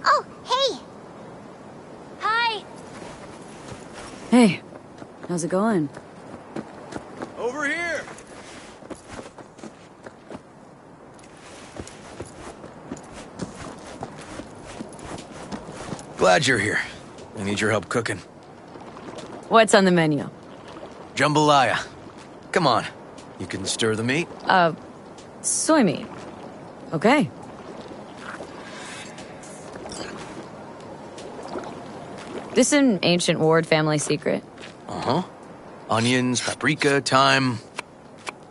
Oh, hey! Hi! Hey, how's it going? Over here! Glad you're here. I need your help cooking. What's on the menu? Jambalaya. Come on. You can stir the meat? Soy meat. Okay. This an ancient Ward family secret? Uh-huh. Onions, paprika, thyme.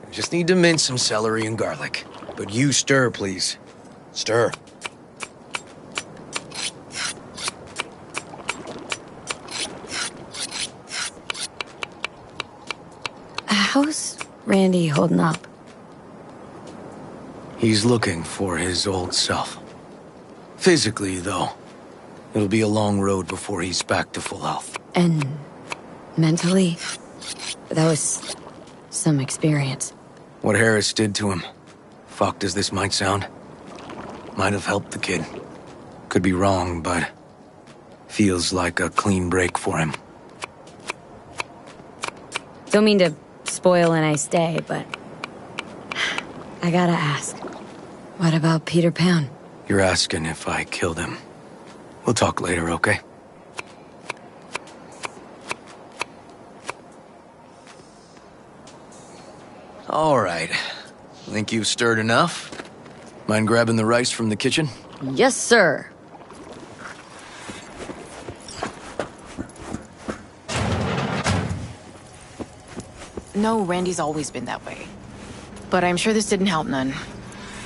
I just need to mince some celery and garlic. But you stir, please. Stir. How's Randy holding up? He's looking for his old self. Physically, though. It'll be a long road before he's back to full health. And mentally? That was some experience. What Harris did to him, fucked as this might sound, might have helped the kid. Could be wrong, but feels like a clean break for him. Don't mean to spoil a nice day, but I gotta ask. What about Peter Pan? You're asking if I killed him. We'll talk later, okay? All right. Think you've stirred enough? Mind grabbing the rice from the kitchen? Yes, sir. No, Randy's always been that way. But I'm sure this didn't help none.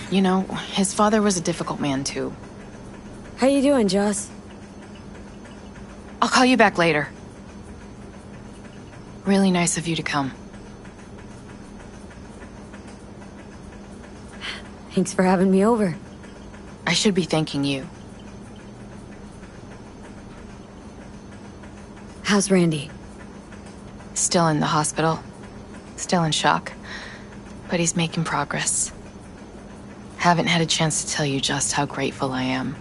You know, his father was a difficult man, too. How you doing, Joss? I'll call you back later. Really nice of you to come. Thanks for having me over. I should be thanking you. How's Randy? Still in the hospital. Still in shock. But he's making progress. Haven't had a chance to tell you just how grateful I am.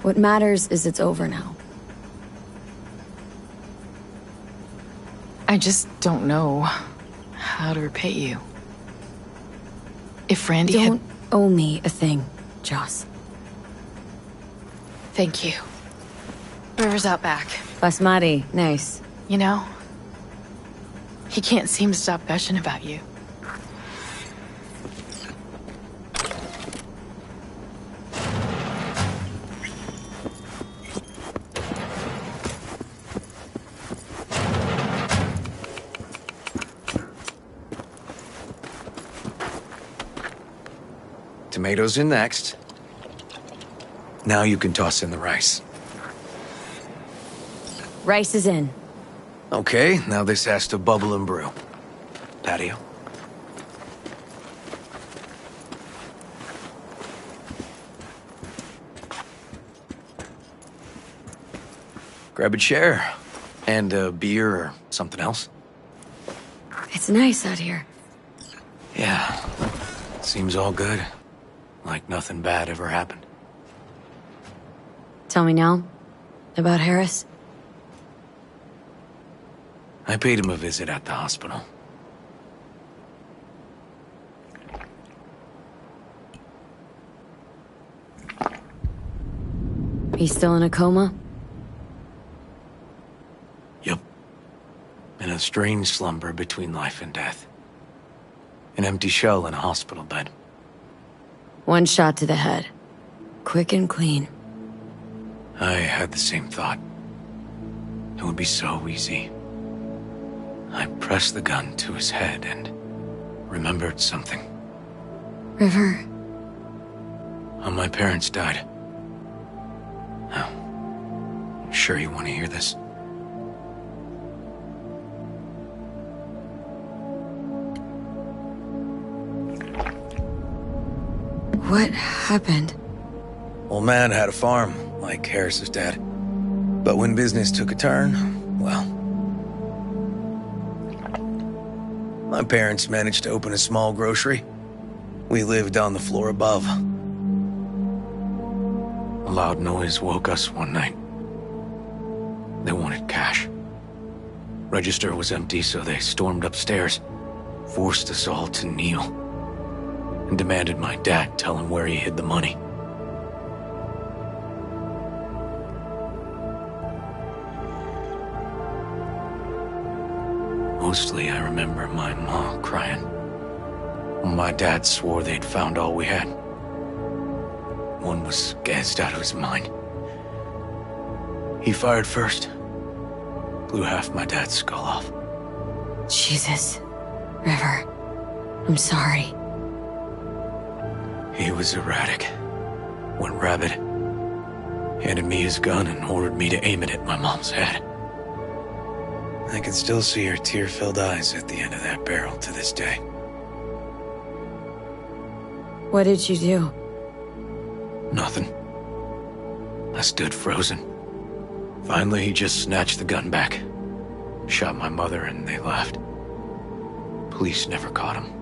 What matters is it's over now. I just don't know how to repay you. If Randy Don't owe me a thing, Joss. Thank you. River's out back. Basmati, nice. You know, he can't seem to stop gushing about you. Tomatoes in next. Now you can toss in the rice. Rice is in. Okay, now this has to bubble and brew. Patio. Grab a chair. And a beer or something else. It's nice out here. Yeah. Seems all good. Like nothing bad ever happened. Tell me now about Harris. I paid him a visit at the hospital. He's still in a coma? Yep. In a strange slumber between life and death. An empty shell in a hospital bed. One shot to the head. Quick and clean. I had the same thought. It would be so easy. I pressed the gun to his head and remembered something. River. How my parents died. Oh, you sure you want to hear this? What happened? Old man had a farm, like Harris's dad. But when business took a turn, well... My parents managed to open a small grocery. We lived on the floor above. A loud noise woke us one night. They wanted cash. Register was empty, so they stormed upstairs, forced us all to kneel, and demanded my dad tell him where he hid the money. Mostly, I remember my mom crying. My dad swore they'd found all we had. One was gassed out of his mind. He fired first. Blew half my dad's skull off. Jesus. River. I'm sorry. He was erratic. Went rabid. Handed me his gun and ordered me to aim it at my mom's head. I can still see her tear-filled eyes at the end of that barrel to this day. What did you do? Nothing. I stood frozen. Finally, he just snatched the gun back. Shot my mother and they left. Police never caught him.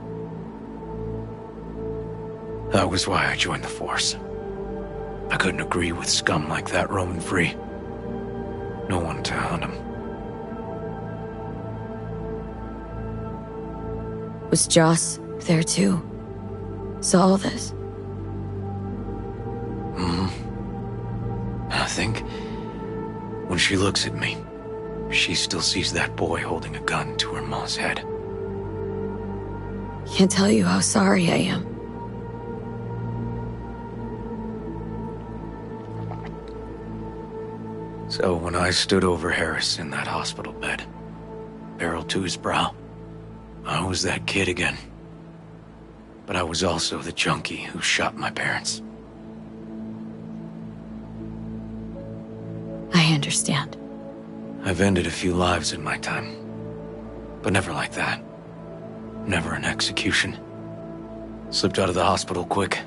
That was why I joined the force. I couldn't agree with scum like that roaming free. No one to hunt him. Was Joss there too? Saw all this? I think when she looks at me, she still sees that boy holding a gun to her mom's head. Can't tell you how sorry I am. So when I stood over Harris in that hospital bed, barrel to his brow, I was that kid again. But I was also the junkie who shot my parents. I understand. I've ended a few lives in my time, but never like that. Never an execution. Slipped out of the hospital quick.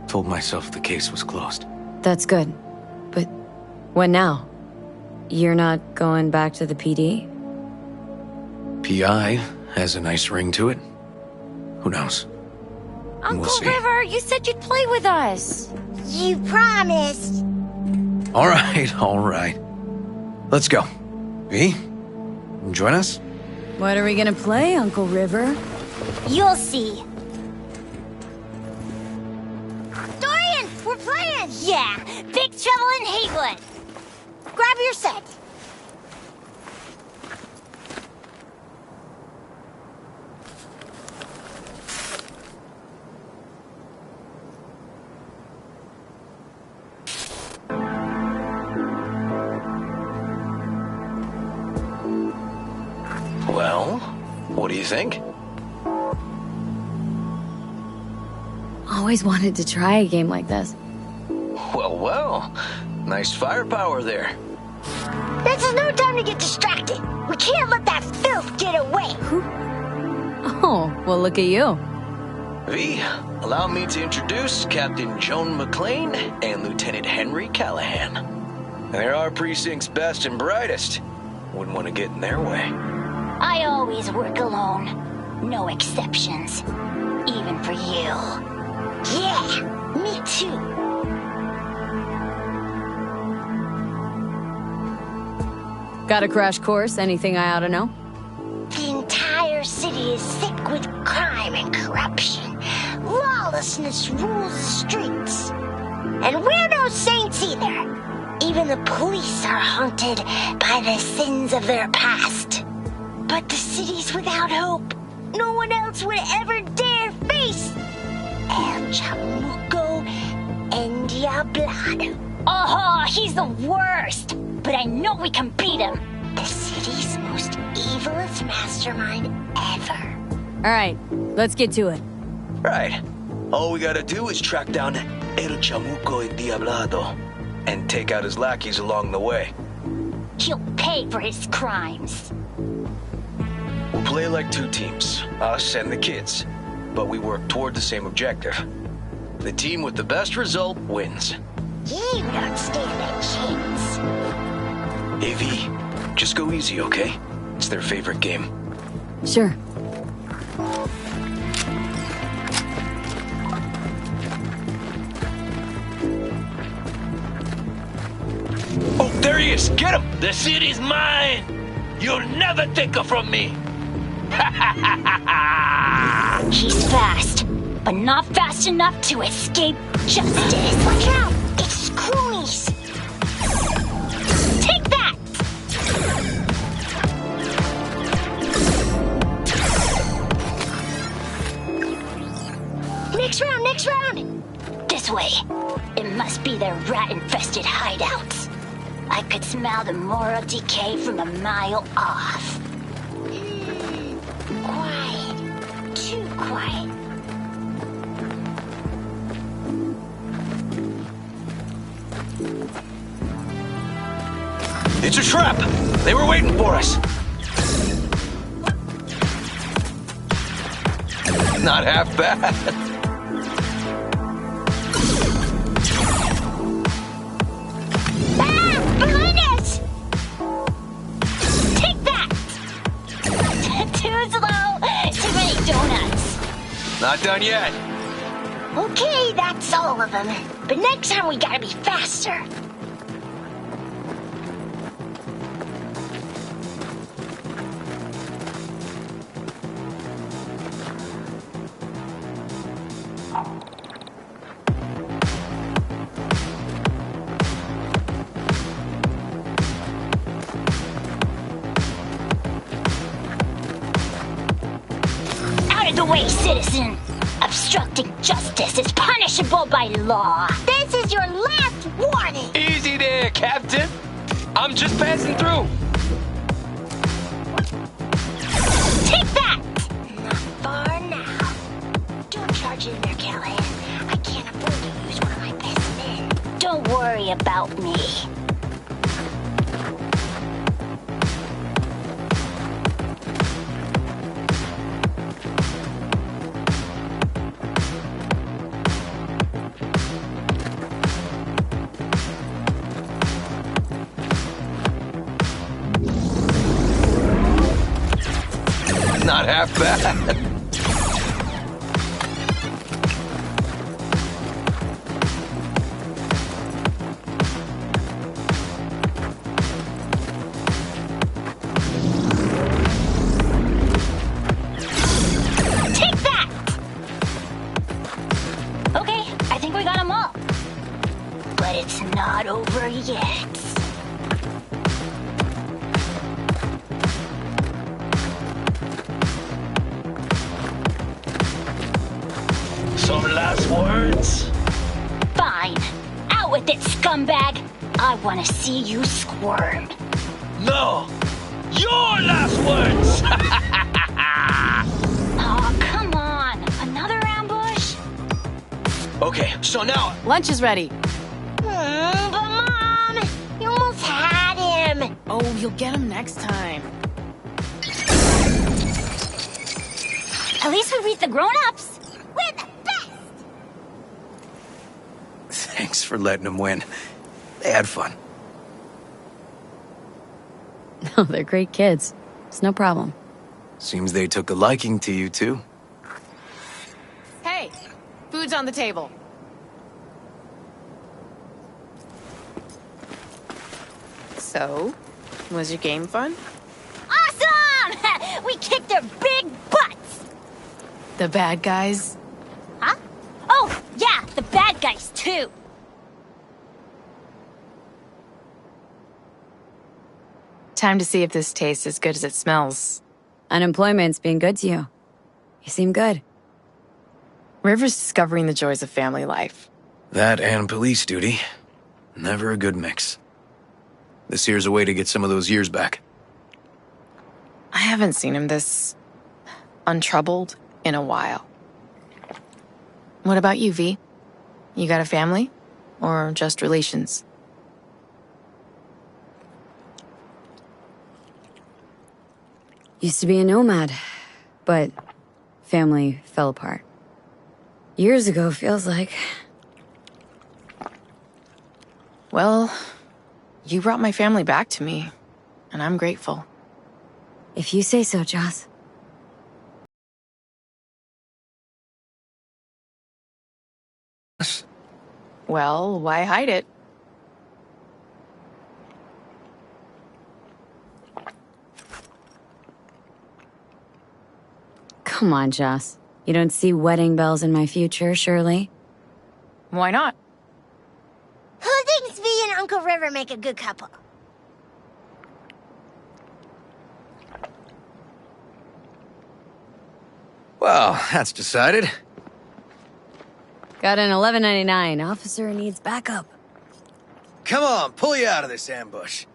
Told myself the case was closed. That's good. But what now? You're not going back to the PD? PI has a nice ring to it. Who knows? Uncle We'll see. River, you said you'd play with us. You promised. All right. Let's go. V, join us? What are we gonna play, Uncle River? You'll see. Dorian, we're playing. Yeah, Big Trouble in Hageland. Grab your set. Well, what do you think? Always wanted to try a game like this. Well. Nice firepower there. This is no time to get distracted. We can't let that filth get away. Oh, well, look at you. V, allow me to introduce Captain Joan McClane and Lieutenant Henry Callahan. They're our precinct's best and brightest. Wouldn't want to get in their way. I always work alone. No exceptions. Even for you. Yeah, me too. Got a crash course? Anything I ought to know? The entire city is sick with crime and corruption. Lawlessness rules the streets. And we're no saints either. Even the police are haunted by the sins of their past. But the city's without hope. No one else would ever dare face El Chamuco Endiablado. Oh, he's the worst. But I know we can beat him. The city's most evilest mastermind ever. All right, let's get to it. Right. All we gotta do is track down El Chamuco Endiablado and take out his lackeys along the way. He'll pay for his crimes. We'll play like two teams, us and the kids, but we work toward the same objective. The team with the best result wins. You don't stand a chance. AV, just go easy, okay? It's their favorite game. Sure. Chase, get him! The city's mine! You'll never take her from me! He's fast, but not fast enough to escape justice. Watch out! It's cronies! Take that! Next round! This way. It must be their rat-infested hideouts. I could smell the moral decay from a mile off. Quiet. Too quiet. It's a trap! They were waiting for us! Not half bad. Behind us! Take that! Too slow! Too many donuts! Not done yet. Okay, that's all of them. But next time we gotta be faster. Out of the way, citizen! Obstructing justice is punishable by law. This is your last warning! Easy there, Captain! I'm just passing through! Take that! Not far now. Don't charge in there, Callahan. I can't afford to use one of my best men. Don't worry about me. Not half bad. Take that! Okay, I think we got them all. But it's not over yet. Some last words? Fine. Out with it, scumbag. I want to see you squirm. No! Your last words! Oh, come on. Another ambush? Okay, so now... Lunch is ready. But Mom, you almost had him. Oh, you'll get him next time. At least we beat the grown-ups. We're the best. Thanks for letting them win. They had fun. No, they're great kids. It's no problem. Seems they took a liking to you, too. Hey, food's on the table. So, was your game fun? Awesome! We kicked their big butts. The bad guys? Huh? Oh, yeah, the bad guys, too. Time to see if this tastes as good as it smells. Unemployment's being good to you. You seem good. River's discovering the joys of family life. That and police duty. Never a good mix. This here's a way to get some of those years back. I haven't seen him this untroubled in a while. What about you, V? You got a family? Or just relations? Used to be a nomad, but family fell apart. Years ago, feels like. Well, you brought my family back to me, and I'm grateful. If you say so, Joss. Well, why hide it? Come on, Joss. You don't see wedding bells in my future, surely? Why not? Who thinks V and Uncle River make a good couple? Well, that's decided. Got an $11.99. Officer needs backup. Come on, pull you out of this ambush.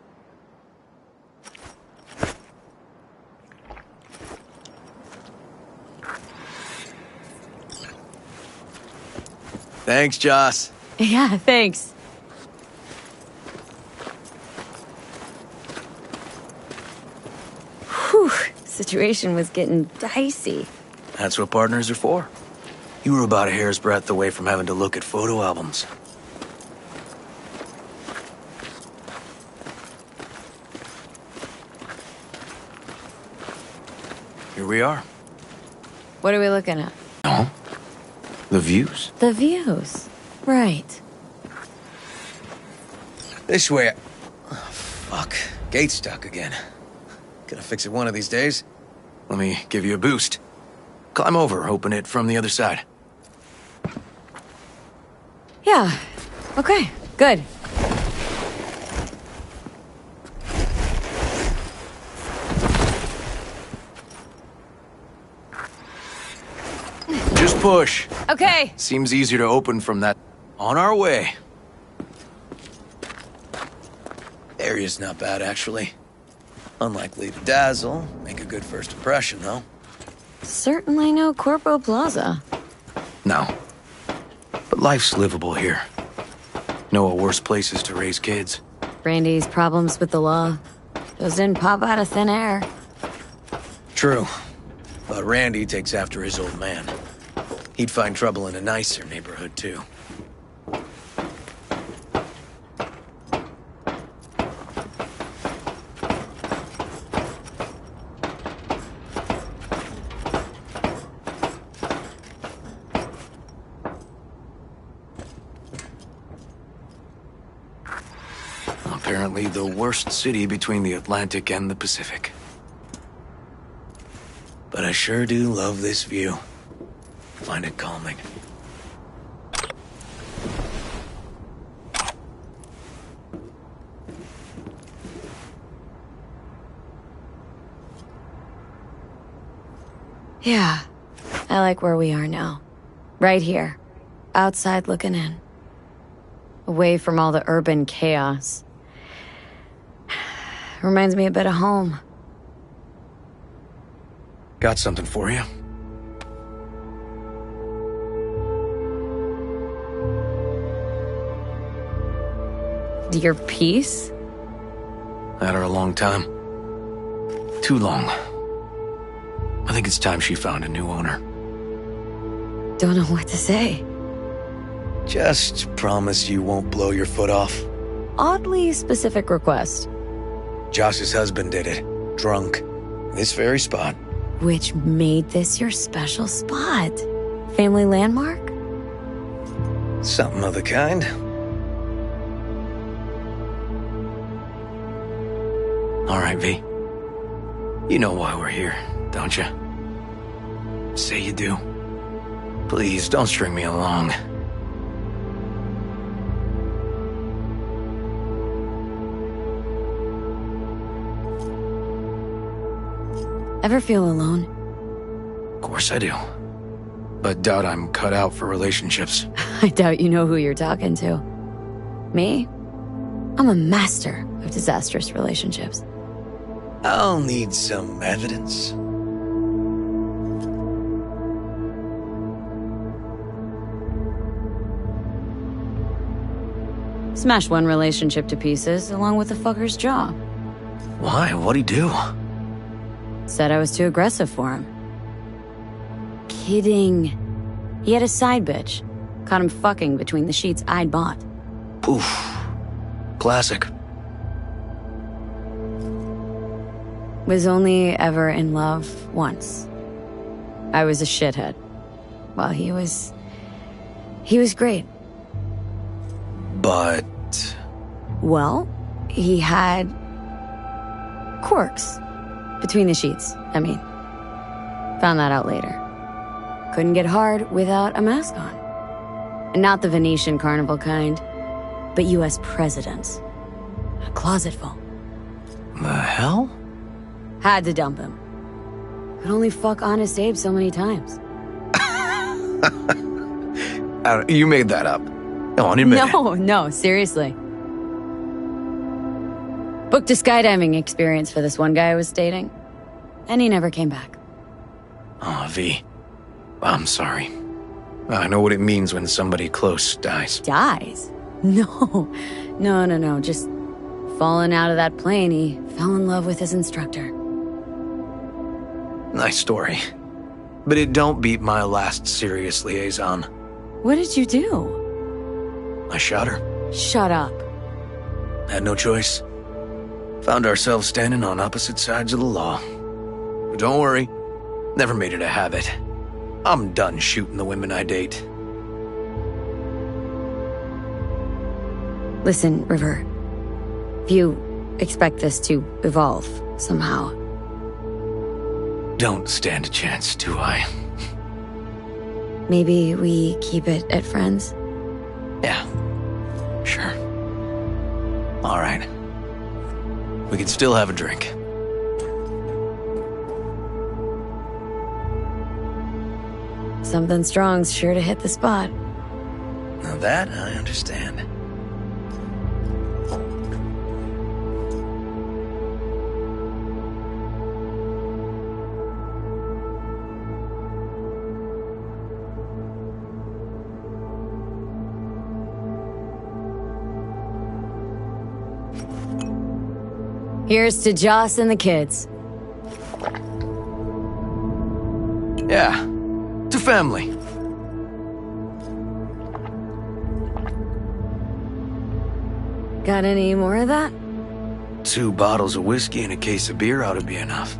Thanks, Joss. Yeah, thanks. Whew, situation was getting dicey. That's what partners are for. You were about a hair's breadth away from having to look at photo albums. Here we are. What are we looking at? Oh, the views. The views. Right. This way. Oh, fuck. Gate's stuck again. Gonna fix it one of these days. Let me give you a boost. Climb over, open it from the other side. Yeah. Okay, good. Just push. Okay. Seems easier to open from that. On our way. Area's not bad, actually. Unlikely to dazzle. Make a good first impression, though. Certainly no Corpo Plaza. No. But life's livable here. Know of worse places to raise kids. Randy's problems with the law. Those didn't pop out of thin air. True. But Randy takes after his old man. He'd find trouble in a nicer neighborhood, too. Apparently the worst city between the Atlantic and the Pacific. But I sure do love this view. Find it calming. Yeah, I like where we are now. Right here. Outside looking in. Away from all the urban chaos. Reminds me a bit of home. Got something for you. Your piece? Had her a long time. Too long. I think it's time she found a new owner. Don't know what to say. Just promise you won't blow your foot off. Oddly specific request. Josh's husband did it. Drunk. This very spot. Which made this your special spot? Family landmark? Something of the kind. All right, V. You know why we're here, don't you? Say you do. Please, don't string me along. Ever feel alone? Of course I do. But doubt I'm cut out for relationships. I doubt you know who you're talking to. Me? I'm a master of disastrous relationships. I'll need some evidence. Smash one relationship to pieces, along with the fucker's jaw. Why? What'd he do? Said I was too aggressive for him. Kidding. He had a side bitch. Caught him fucking between the sheets I'd bought. Poof. Classic. Was only ever in love once. I was a shithead. Well, he was great. But... Well, he had quirks. Between the sheets, I mean. Found that out later. Couldn't get hard without a mask on. And not the Venetian carnival kind, but US presidents. A closet full. The hell? Had to dump him. Could only fuck Honest Abe so many times. You made that up. Come on, admit it. No, seriously. Booked a skydiving experience for this one guy I was dating. And he never came back. Oh, V. I'm sorry. I know what it means when somebody close dies. Dies? No. Just falling out of that plane, he fell in love with his instructor. Nice story. But it don't beat my last serious liaison. What did you do? I shot her. Shut up. Had no choice. Found ourselves standing on opposite sides of the law. But don't worry, never made it a habit. I'm done shooting the women I date. Listen, River. If you expect this to evolve somehow. Don't stand a chance, do I? Maybe we keep it at friends? Yeah, sure. All right. We can still have a drink. Something strong's sure to hit the spot. Now that I understand. Here's to Joss and the kids. Yeah, to family. Got any more of that? 2 bottles of whiskey and a case of beer ought to be enough.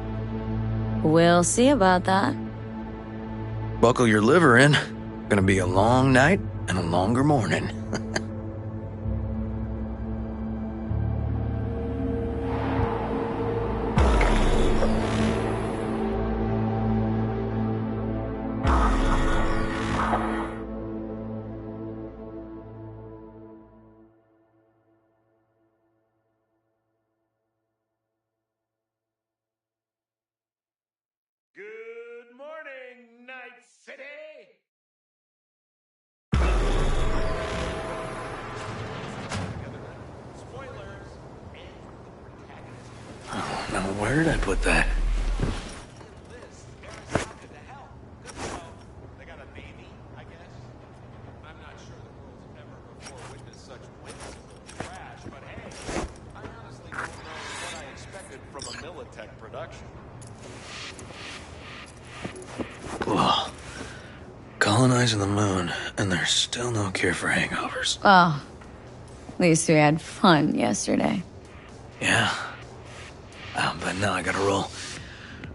We'll see about that. Buckle your liver in. Gonna be a long night and a longer morning. Good morning, Night City! Spoilers! Oh, now where did I put that? They got a baby, I guess. I'm not sure the world's ever before witnessed such whimsical trash, but hey, I honestly don't know what I expected from a Militech production. Whoa. Colonizing the moon, and there's still no cure for hangovers. Oh, at least we had fun yesterday. Yeah. But now I gotta roll.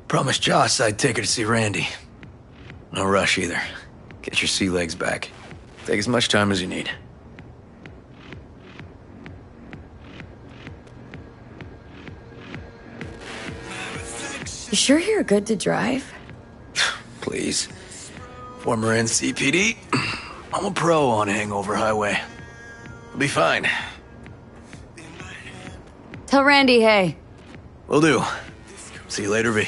Promised Joss I'd take her to see Randy. No rush either. Get your sea legs back. Take as much time as you need. You sure you're good to drive? Please. Former NCPD. I'm a pro on Hangover Highway. I'll be fine. Tell Randy, hey. Will do. See you later, V.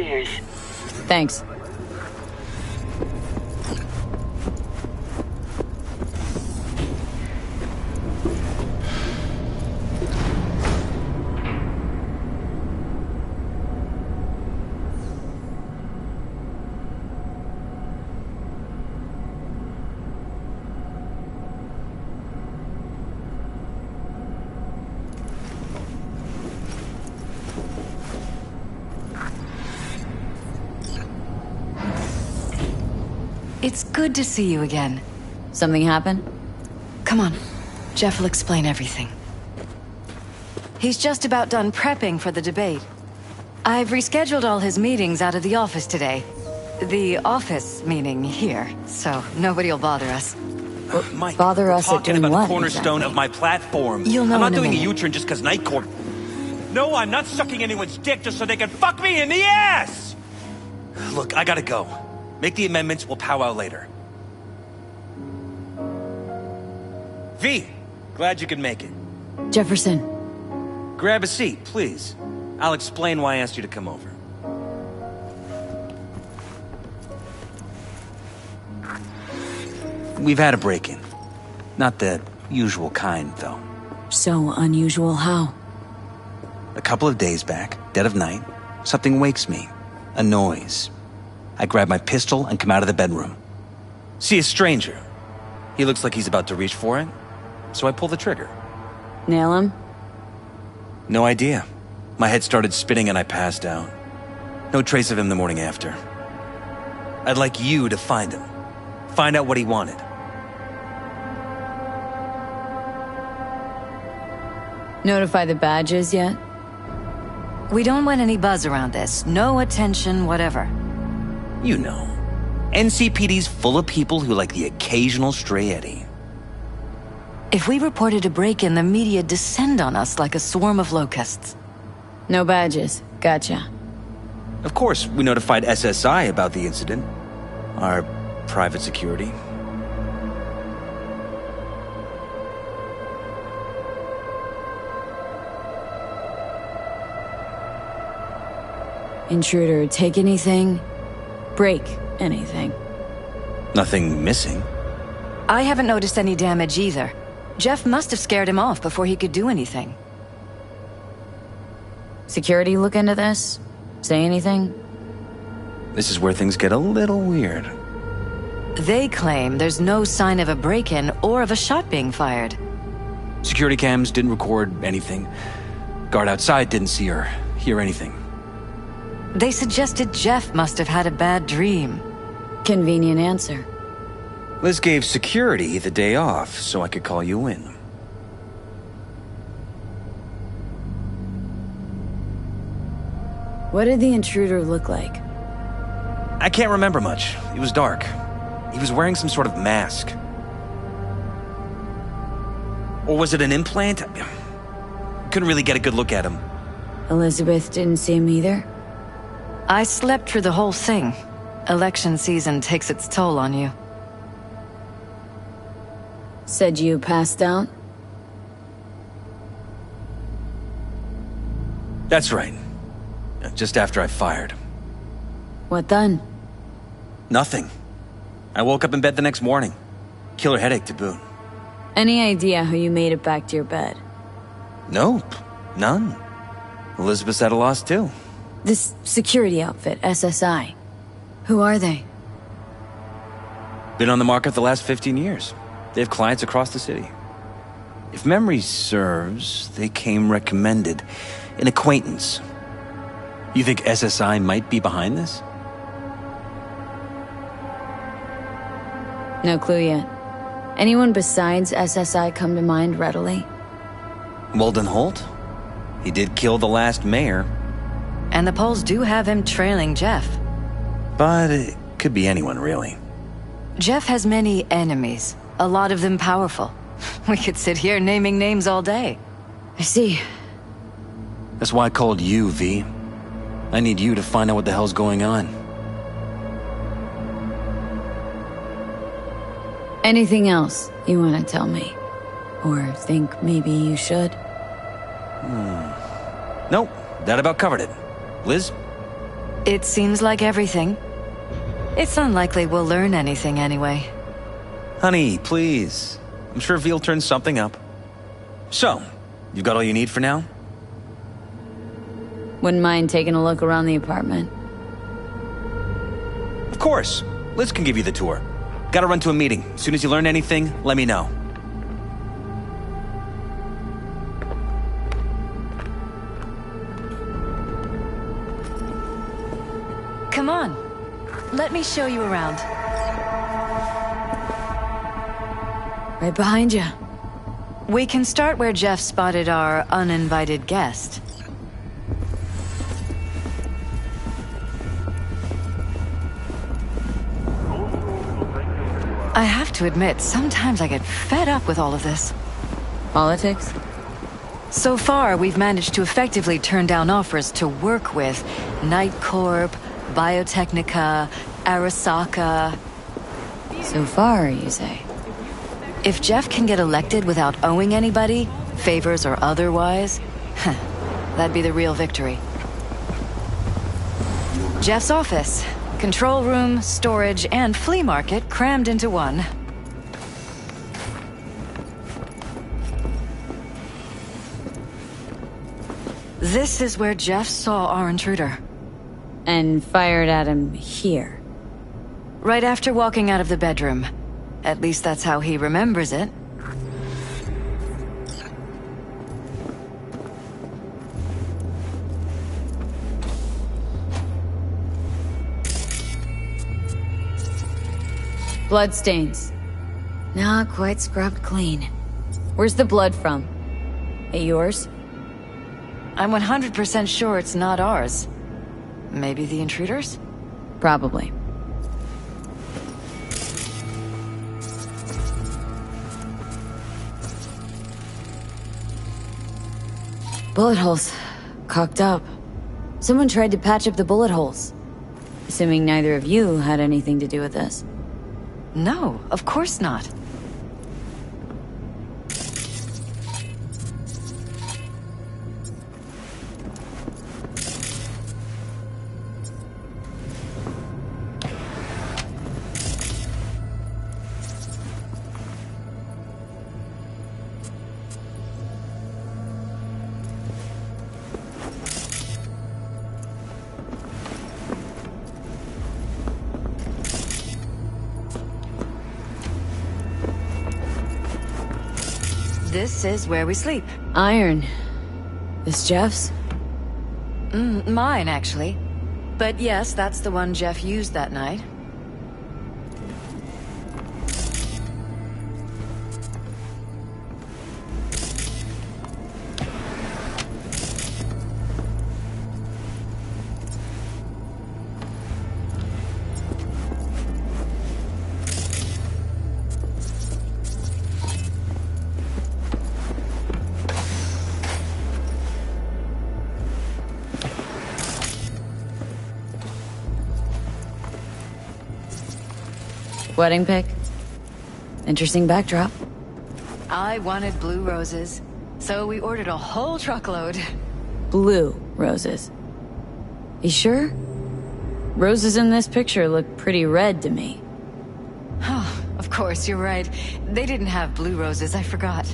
upstairs. Thanks. It's good to see you again. Something happened? Come on. Jeff will explain everything. He's just about done prepping for the debate. I've rescheduled all his meetings out of the office today. The office meaning here, so nobody will bother us. Mike, Bother we're us at talking doing about what, the cornerstone exactly? of my platform. You'll know I'm not in a doing a minute. U-turn just because Night Court. No, I'm not sucking anyone's dick just so they can fuck me in the ass! Look, I gotta go. Make the amendments, we'll powwow later. V, glad you could make it. Jefferson. Grab a seat, please. I'll explain why I asked you to come over. We've had a break-in. Not the usual kind, though. So unusual how? A couple of days back, dead of night, something wakes me. A noise. I grab my pistol and come out of the bedroom. See a stranger. He looks like he's about to reach for it, so I pull the trigger. Nail him? No idea. My head started spinning and I passed out. No trace of him the morning after. I'd like you to find him. Find out what he wanted. Notify the badges yet? We don't want any buzz around this. No attention, whatever. You know. NCPD's full of people who like the occasional stray eddy. If we reported a break-in, the media descend on us like a swarm of locusts. No badges. Gotcha. Of course, we notified SSI about the incident. Our private security. Intruder, take anything? Break anything? Nothing missing. I haven't noticed any damage either. Jeff must have scared him off before he could do anything. Security look into this? Say anything? This is where things get a little weird. They claim there's no sign of a break-in or of a shot being fired. Security cams didn't record anything. Guard outside didn't see or hear anything. They suggested Jeff must have had a bad dream. Convenient answer. Liz gave security the day off so I could call you in. What did the intruder look like? I can't remember much. It was dark. He was wearing some sort of mask. Or was it an implant? Couldn't really get a good look at him. Elizabeth didn't see him either? I slept through the whole thing. Election season takes its toll on you. Said you passed out? That's right. Just after I fired. What then? Nothing. I woke up in bed the next morning. Killer headache to boot. Any idea how you made it back to your bed? Nope. None. Elizabeth's at a loss too. This security outfit, SSI. Who are they? Been on the market the last 15 years. They have clients across the city. If memory serves, they came recommended. An acquaintance. You think SSI might be behind this? No clue yet. Anyone besides SSI come to mind readily? Walden Holt? He did kill the last mayor. And the polls do have him trailing Jeff. But it could be anyone, really. Jeff has many enemies, a lot of them powerful. We could sit here naming names all day. I see. That's why I called you, V. I need you to find out what the hell's going on. Anything else you want to tell me? Or think maybe you should? Nope, that about covered it. Liz? It seems like everything. It's unlikely we'll learn anything anyway. Honey, please. I'm sure V'll turn something up. So, you got all you need for now? Wouldn't mind taking a look around the apartment. Of course. Liz can give you the tour. Gotta run to a meeting. As soon as you learn anything, let me know. Come on. Let me show you around. Right behind you. We can start where Jeff spotted our uninvited guest. I have to admit, sometimes I get fed up with all of this. Politics? So far, we've managed to effectively turn down offers to work with Night Corp, Biotechnica, Arasaka. So far, you say? If Jeff can get elected without owing anybody, favors or otherwise, that'd be the real victory. Jeff's office. Control room, storage, and flea market crammed into one. This is where Jeff saw our intruder. And fired at him here. Right after walking out of the bedroom. At least that's how he remembers it. Bloodstains. Not quite scrubbed clean. Where's the blood from? Yours? I'm 100% sure it's not ours. Maybe the intruders? Probably. Bullet holes. Cocked up. Someone tried to patch up the bullet holes. Assuming neither of you had anything to do with this. No, of course not. This is where we sleep. Iron. This Jeff's? Mine, actually. But yes, that's the one Jeff used that night. Wedding pic? Interesting backdrop. I wanted blue roses, so we ordered a whole truckload. Blue roses. You sure? Roses in this picture look pretty red to me. Oh, of course, you're right. They didn't have blue roses, I forgot.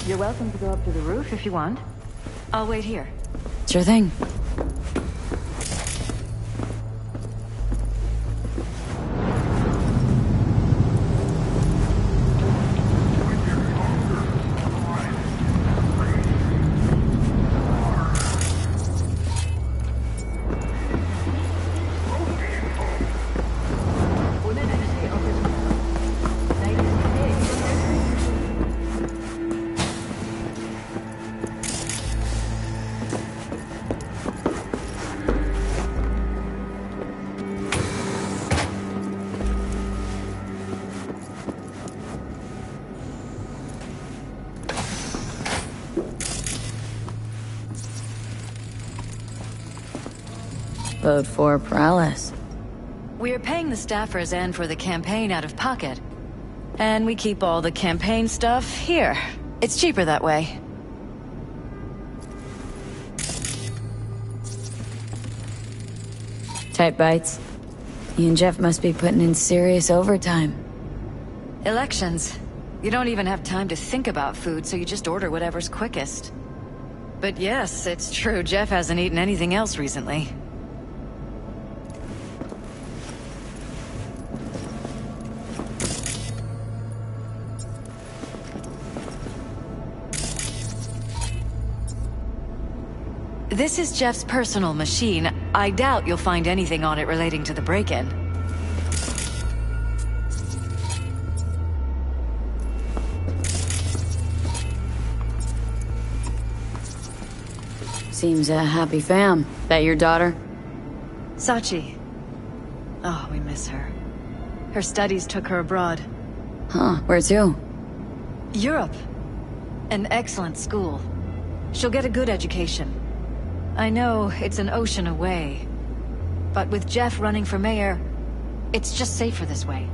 You're welcome to go up to the roof if you want. I'll wait here. Sure thing. Vote for Perales. We're paying the staffers and for the campaign out of pocket. And we keep all the campaign stuff here. It's cheaper that way. Tight bites. You and Jeff must be putting in serious overtime. Elections. You don't even have time to think about food, so you just order whatever's quickest. But yes, it's true, Jeff hasn't eaten anything else recently. This is Jeff's personal machine. I doubt you'll find anything on it relating to the break-in. Seems a happy fam. That your daughter? Sachi. Oh, we miss her. Her studies took her abroad. Huh, where to? Europe. An excellent school. She'll get a good education. I know it's an ocean away, but with Jeff running for mayor, it's just safer this way.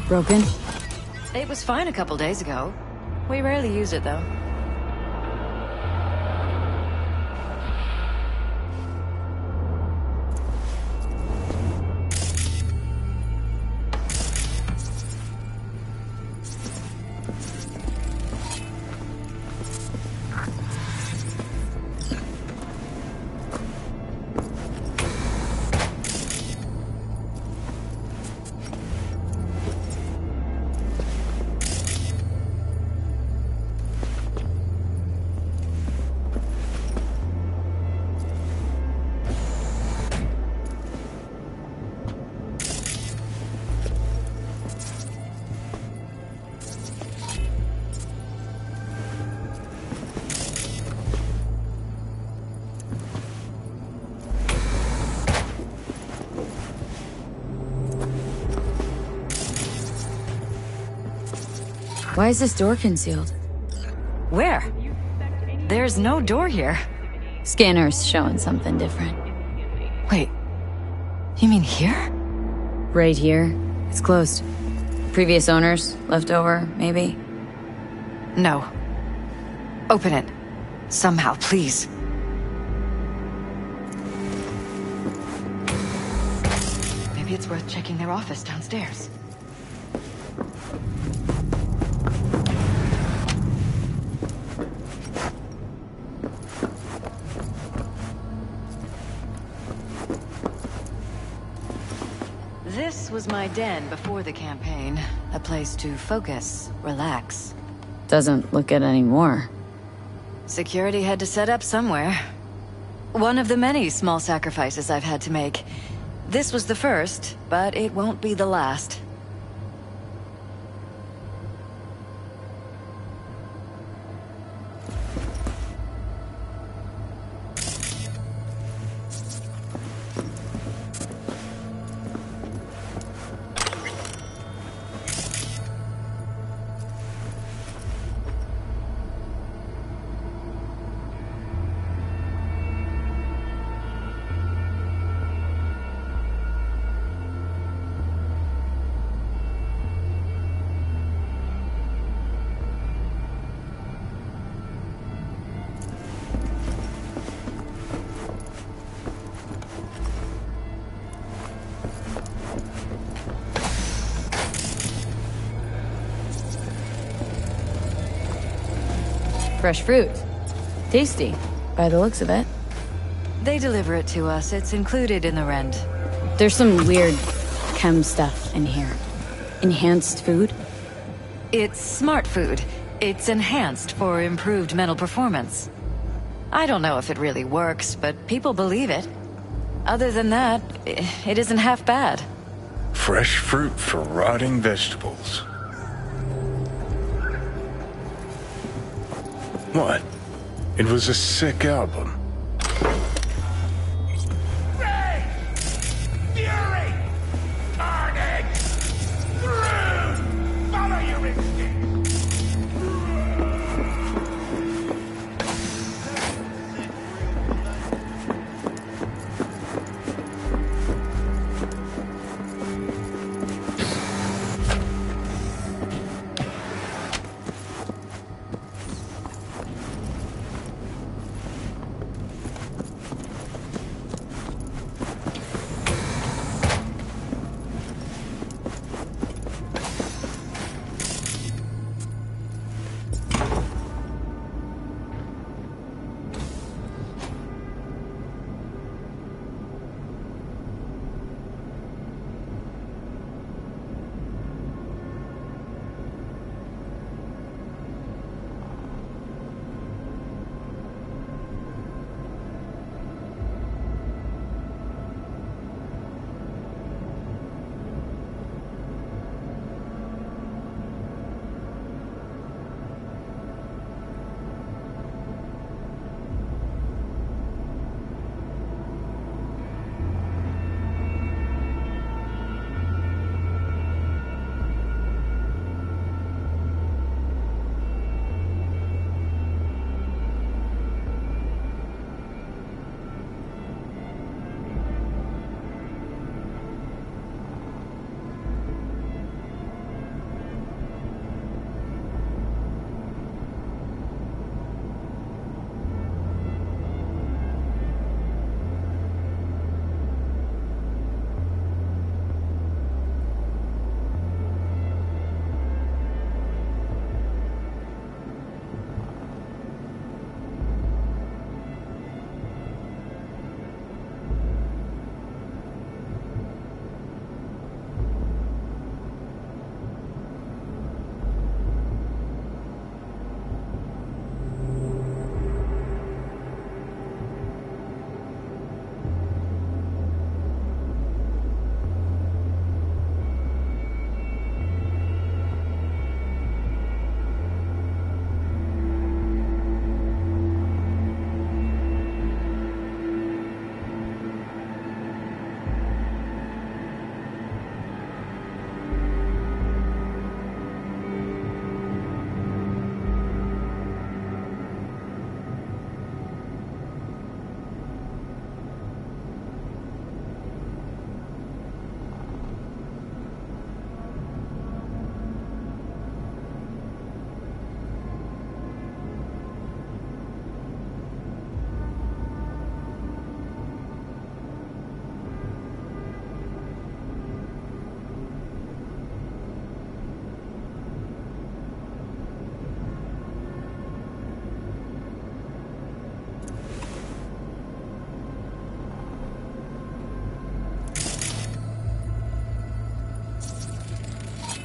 Broken? It was fine a couple days ago. We rarely use it, though. Why is this door concealed? Where? There's no door here. Scanner's showing something different. Wait, you mean here? Right here. It's closed. Previous owners, left over, maybe? No. Open it. Somehow, please. Maybe it's worth checking their office downstairs. This was my den before the campaign. A place to focus, relax. Doesn't look it anymore. Security had to set up somewhere. One of the many small sacrifices I've had to make. This was the first, but it won't be the last. Fresh fruit. Tasty, by the looks of it. They deliver it to us. It's included in the rent. There's some weird chem stuff in here. Enhanced food? It's smart food. It's enhanced for improved mental performance. I don't know if it really works, but people believe it. Other than that, it isn't half bad. Fresh fruit for rotting vegetables. What? It was a sick album. Rage! Fury! Carnage! Groove! Follow your instincts!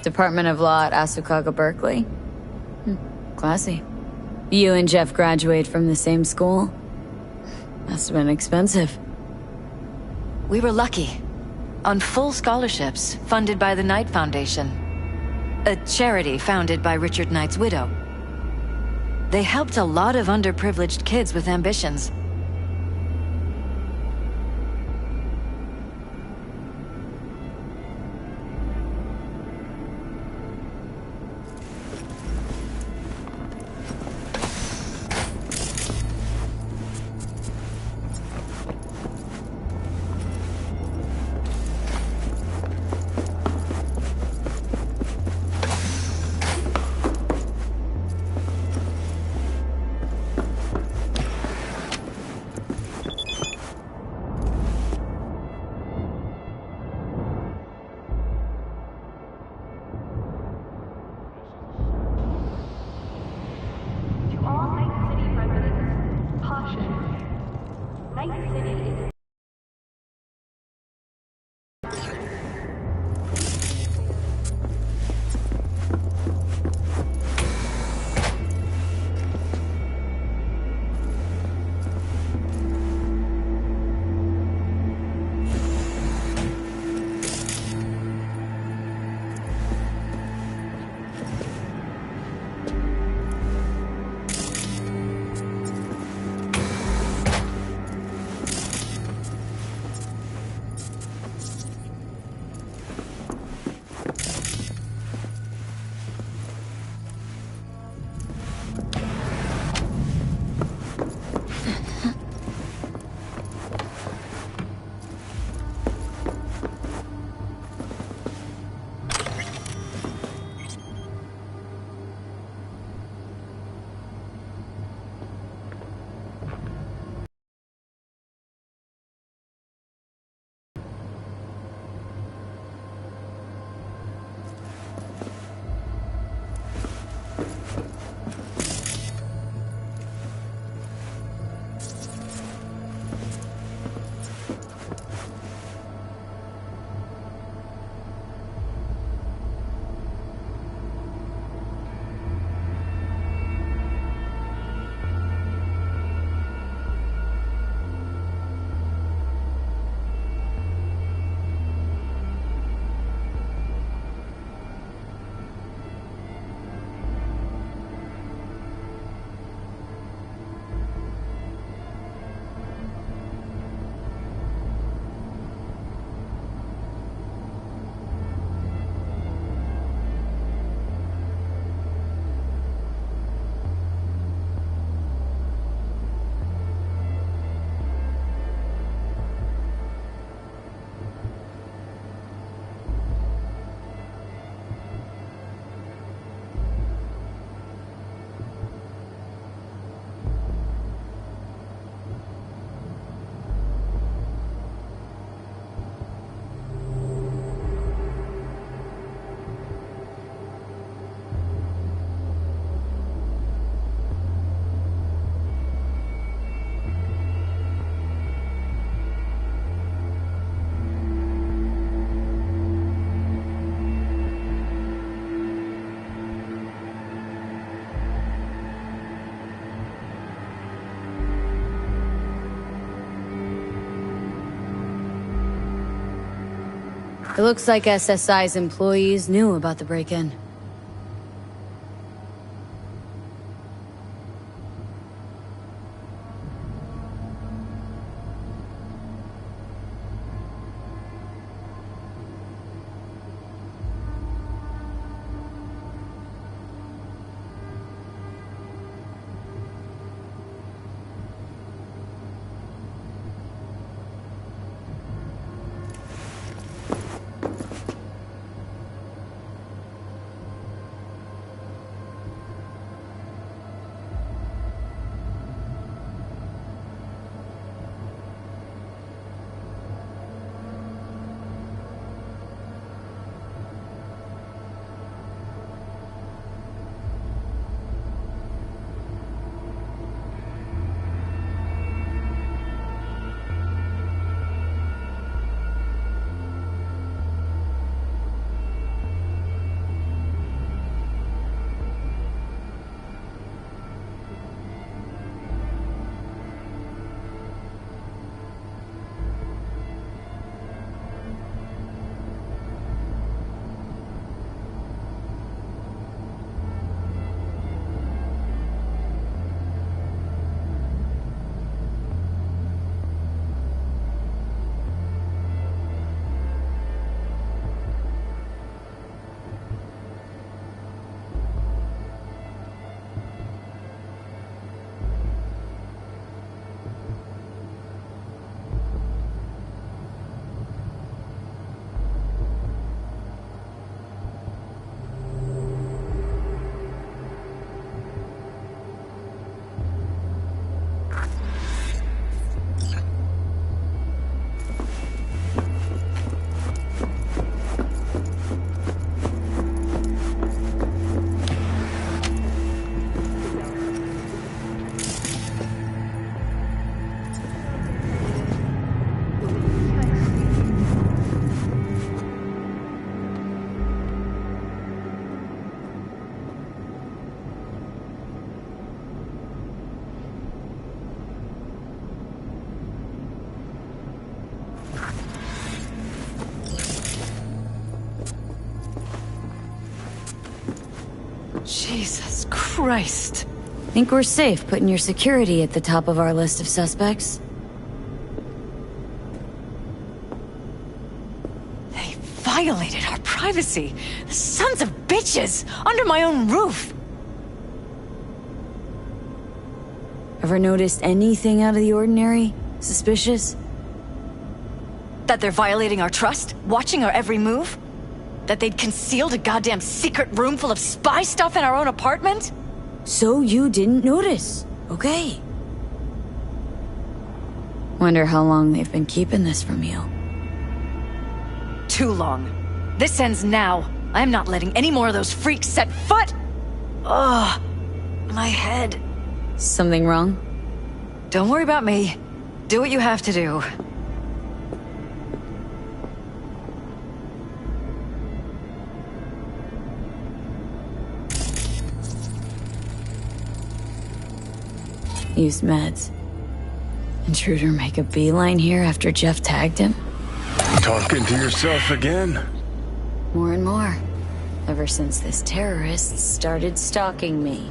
Department of Law at Asukaga Berkeley. Classy. You and Jeff graduate from the same school? Must have been expensive. We were lucky. On full scholarships, funded by the Knight Foundation. A charity founded by Richard Knight's widow. They helped a lot of underprivileged kids with ambitions. It looks like SSI's employees knew about the break-in. Jesus Christ. Think we're safe putting your security at the top of our list of suspects? They violated our privacy. Sons of bitches! Under my own roof! Ever noticed anything out of the ordinary? Suspicious? That they're violating our trust? Watching our every move? That they'd concealed a goddamn secret room full of spy stuff in our own apartment? So you didn't notice. Okay. Wonder how long they've been keeping this from you. Too long. This ends now. I'm not letting any more of those freaks set foot! Ugh. My head. Something wrong? Don't worry about me. Do what you have to do. Use meds. Intruder make a beeline here after Jeff tagged him? Talking to yourself again? More and more. Ever since this terrorist started stalking me.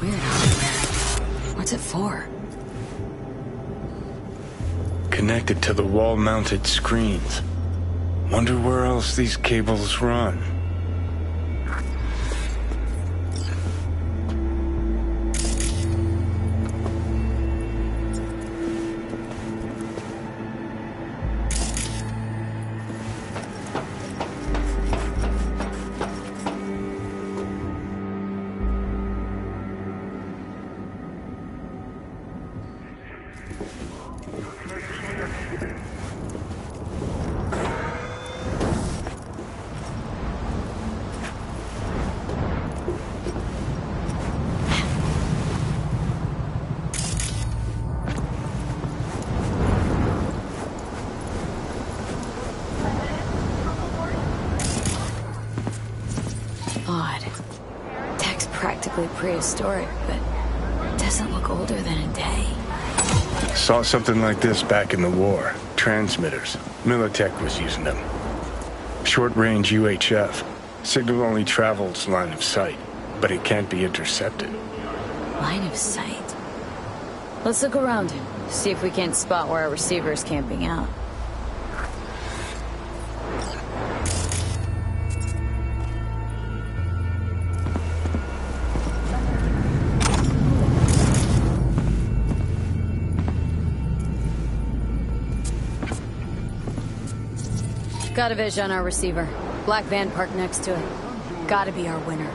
Weird hardware. What's it for? Connected to the wall-mounted screens. Wonder where else these cables run. Odd. Tech's practically prehistoric, but it doesn't look older than a day. Saw something like this back in the war. Transmitters. Militech was using them. Short-range UHF. Signal only travels line of sight, but it can't be intercepted. Line of sight. Let's look around. See if we can't spot where our receiver is camping out. Got a vision on our receiver. Black van parked next to it. Gotta be our winner.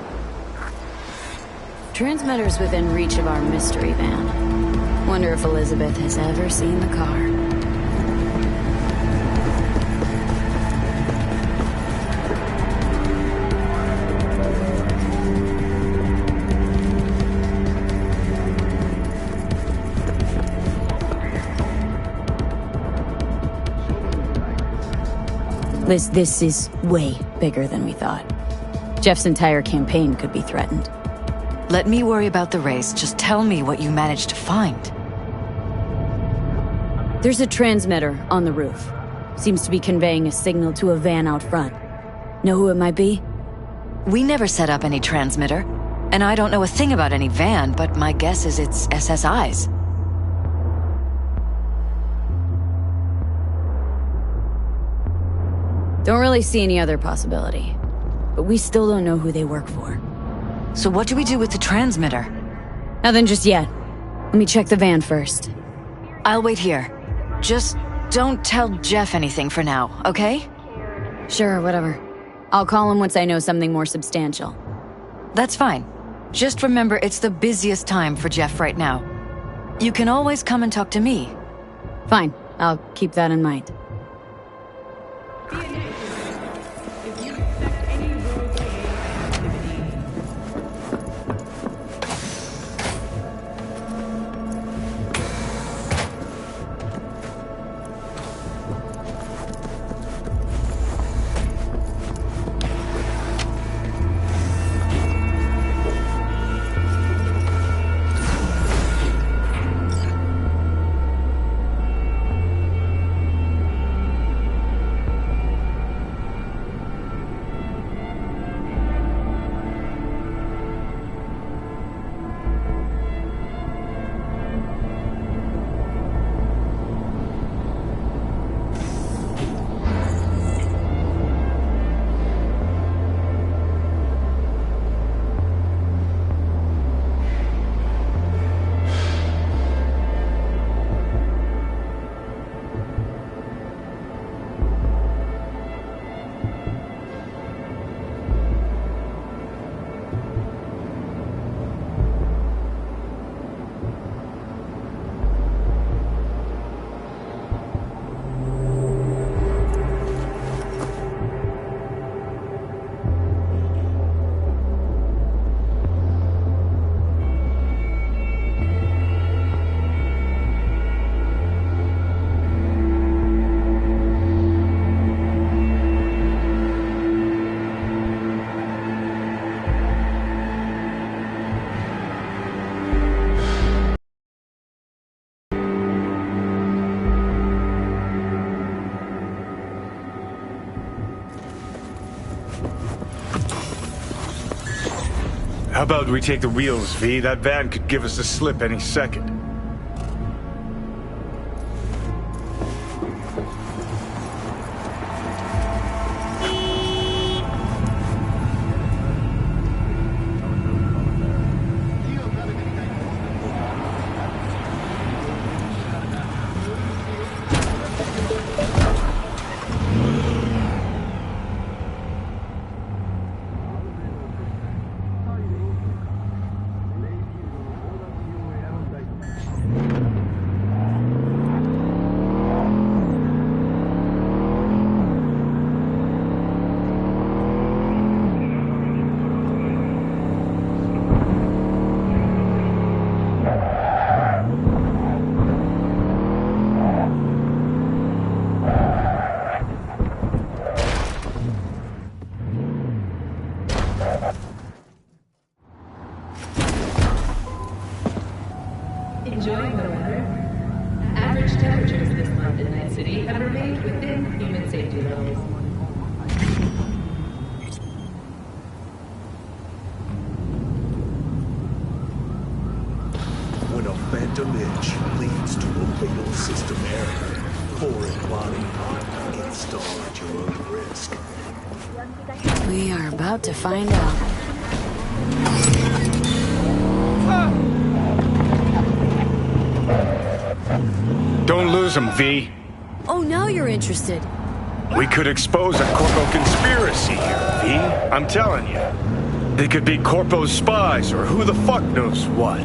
Transmitter's within reach of our mystery van. Wonder if Elizabeth has ever seen the car. This is way bigger than we thought. Jeff's entire campaign could be threatened. Let me worry about the race. Just tell me what you managed to find. There's a transmitter on the roof. Seems to be conveying a signal to a van out front. Know who it might be? We never set up any transmitter. And I don't know a thing about any van, but my guess is it's SSI's. Don't really see any other possibility. But we still don't know who they work for. So what do we do with the transmitter? Nothing just yet. Let me check the van first. I'll wait here. Just don't tell Jeff anything for now, okay? Sure, whatever. I'll call him once I know something more substantial. That's fine. Just remember it's the busiest time for Jeff right now. You can always come and talk to me. Fine, I'll keep that in mind. How about we take the wheels, V? That van could give us a slip any second. Enjoying the weather? Average temperatures this month in Night City have remained within human safety levels. When a phantom itch leads to a fatal system error, foreign body, install at your own risk. We are about to find out. Don't lose them, V. Oh, now you're interested. We could expose a Corpo conspiracy here, V. I'm telling you. They could be Corpo's spies or who the fuck knows what.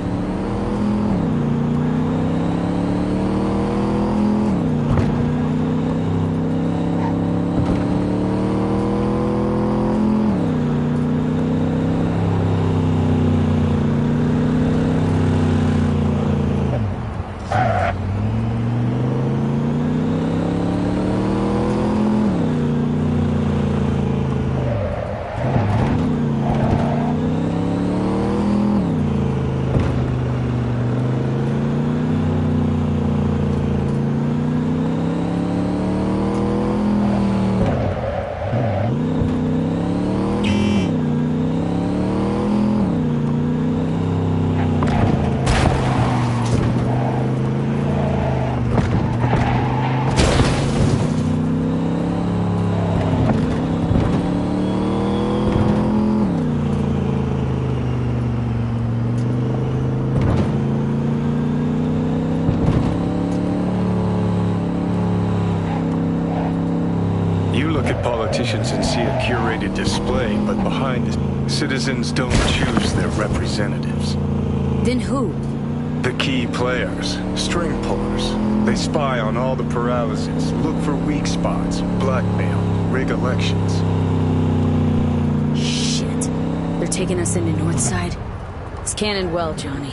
Politicians and see a curated display, but behind it, citizens don't choose their representatives. Then who? The key players, string pullers. They spy on all the paralyses, look for weak spots, blackmail, rig elections. Shit. They're taking us into Northside. Scan and well, Johnny.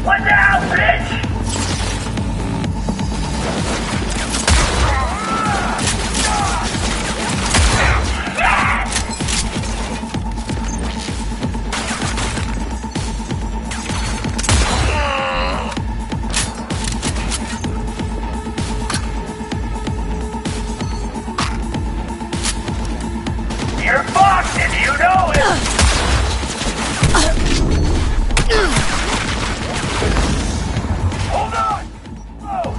What the hell, bitch? You're fucked and you know it! Hold on! Oh.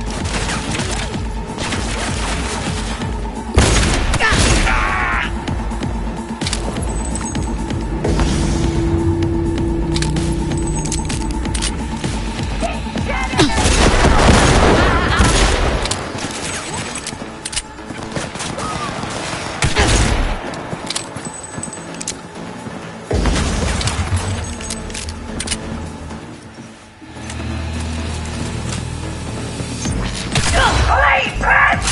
Please, bitch!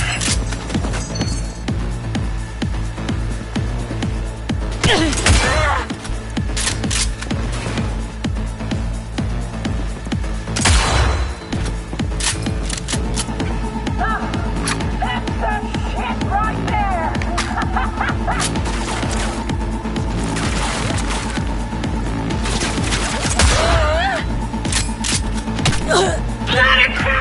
That's the shit right there! Let it go!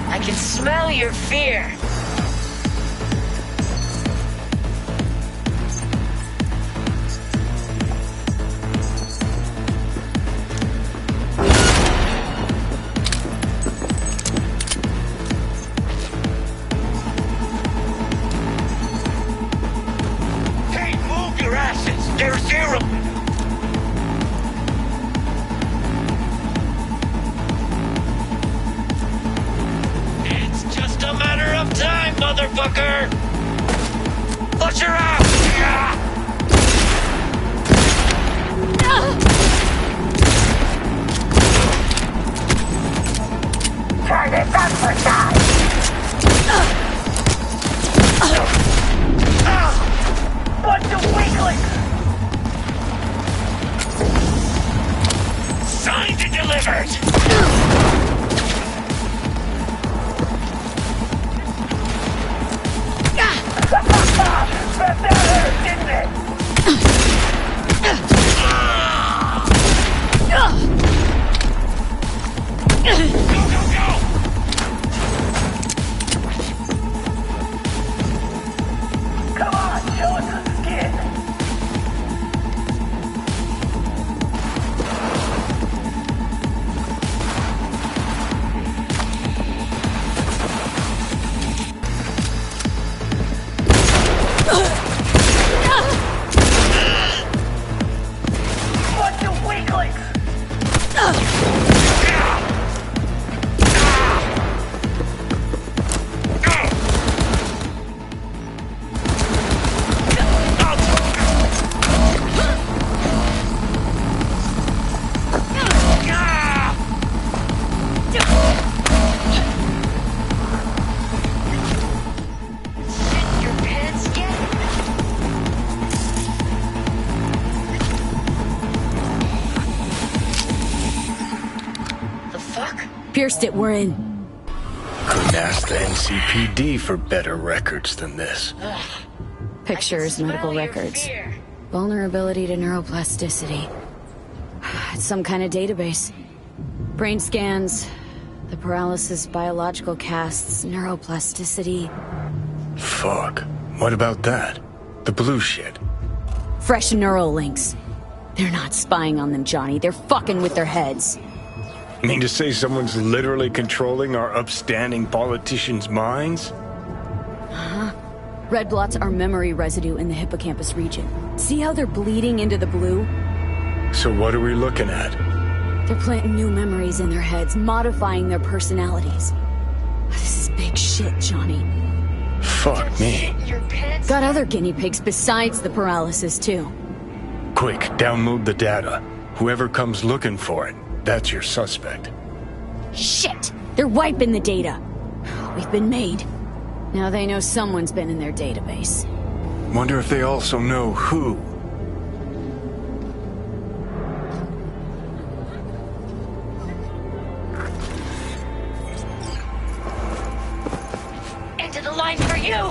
I can smell your fear. Hey, move your asses! They're zero! It's just a matter of time, motherfucker! Watch your ass! Turn this up for size! Bunch of weaklings! Signed and delivered! That hurt, didn't it? Go, go, go! Come on, show us the skin! Bunch of weaklings! Shit your pants yet? The fuck? Pierced it, we're in. Couldn't ask the NCPD for better records than this. Pictures, medical Smell your records. fear. Vulnerability to neuroplasticity. It's some kind of database. Brain scans, the paralysis, biological casts, neuroplasticity. Fuck. What about that? The blue shit. Fresh neural links. They're not spying on them, Johnny. They're fucking with their heads. Mean to say someone's literally controlling our upstanding politicians' minds? Red blots are memory residue in the hippocampus region. See how they're bleeding into the blue? So what are we looking at? They're planting new memories in their heads, modifying their personalities. This is big shit, Johnny. Fuck me. Got other guinea pigs besides the paralysis, too. Quick, download the data. Whoever comes looking for it, that's your suspect. Shit! They're wiping the data. We've been made. Now they know someone's been in their database. Wonder if they also know who. Into the line for you!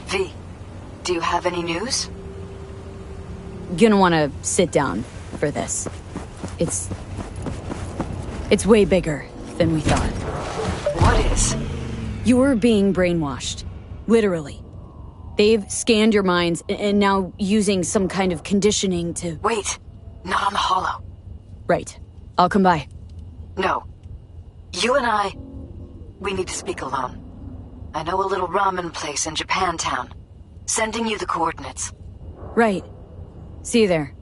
V, do you have any news? Gonna wanna sit down for this. It's way bigger than we thought. What is? You're being brainwashed. Literally. They've scanned your minds and now using some kind of conditioning to... Wait, not on the holo. Right. I'll come by. No. You and we need to speak alone. I know a little ramen place in Japantown. Sending you the coordinates. Right. See you there.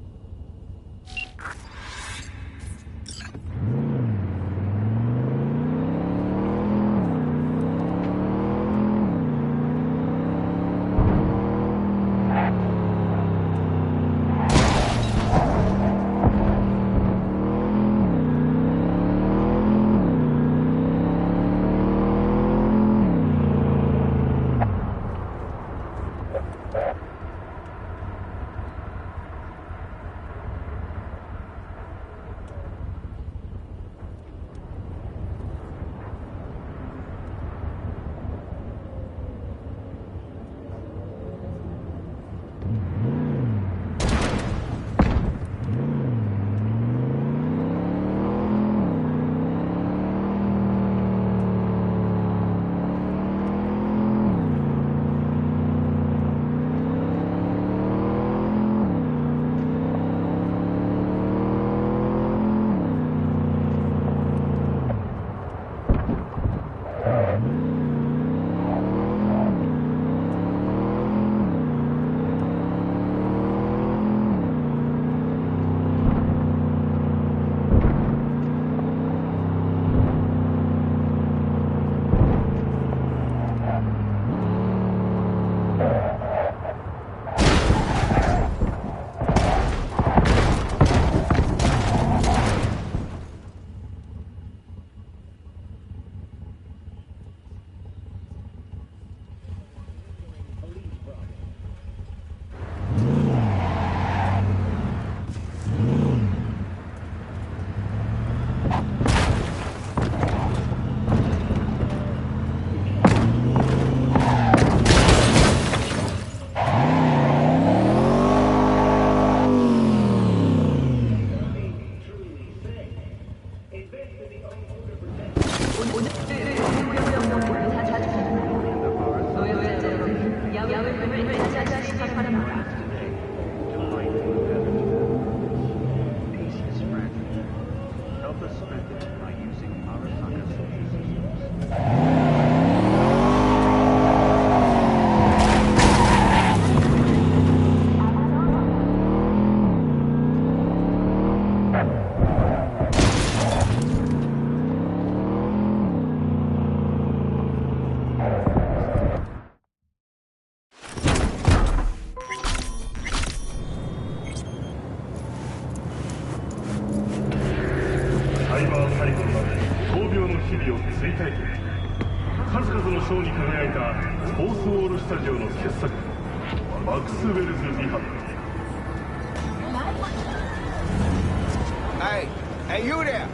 Hey, you there?